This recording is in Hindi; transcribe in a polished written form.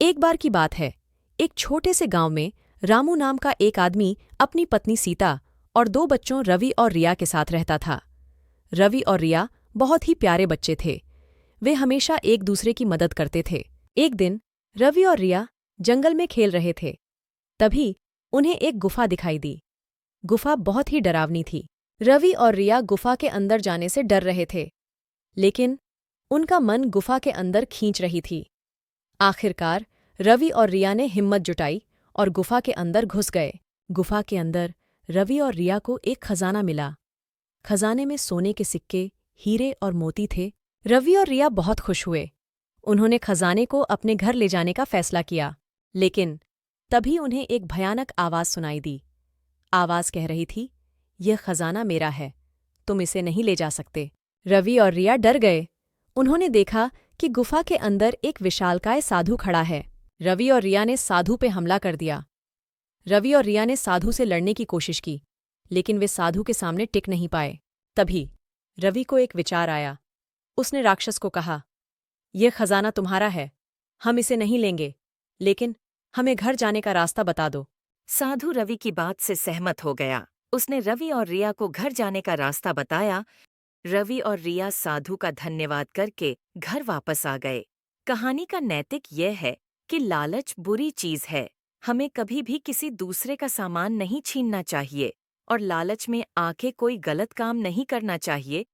एक बार की बात है, एक छोटे से गांव में रामू नाम का एक आदमी अपनी पत्नी सीता और दो बच्चों रवि और रिया के साथ रहता था। रवि और रिया बहुत ही प्यारे बच्चे थे। वे हमेशा एक दूसरे की मदद करते थे। एक दिन रवि और रिया जंगल में खेल रहे थे। तभी उन्हें एक गुफा दिखाई दी। गुफा बहुत ही डरावनी थी। रवि और रिया गुफा के अंदर जाने से डर रहे थे, लेकिन उनका मन गुफा के अंदर खींच रही थी। आखिरकार रवि और रिया ने हिम्मत जुटाई और गुफा के अंदर घुस गए। गुफा के अंदर रवि और रिया को एक खजाना मिला। खजाने में सोने के सिक्के, हीरे और मोती थे। रवि और रिया बहुत खुश हुए। उन्होंने खजाने को अपने घर ले जाने का फैसला किया, लेकिन तभी उन्हें एक भयानक आवाज़ सुनाई दी। आवाज़ कह रही थी, यह खजाना मेरा है, तुम इसे नहीं ले जा सकते। रवि और रिया डर गए। उन्होंने देखा कि गुफा के अंदर एक विशालकाय साधु खड़ा है। रवि और रिया ने साधु पे हमला कर दिया। रवि और रिया ने साधु से लड़ने की कोशिश की, लेकिन वे साधु के सामने टिक नहीं पाए। तभी रवि को एक विचार आया। उसने राक्षस को कहा, यह खजाना तुम्हारा है, हम इसे नहीं लेंगे, लेकिन हमें घर जाने का रास्ता बता दो। साधु रवि की बात से सहमत हो गया। उसने रवि और रिया को घर जाने का रास्ता बताया। रवि और रिया साधु का धन्यवाद करके घर वापस आ गए। कहानी का नैतिक यह है कि लालच बुरी चीज है। हमें कभी भी किसी दूसरे का सामान नहीं छीनना चाहिए और लालच में आके कोई गलत काम नहीं करना चाहिए।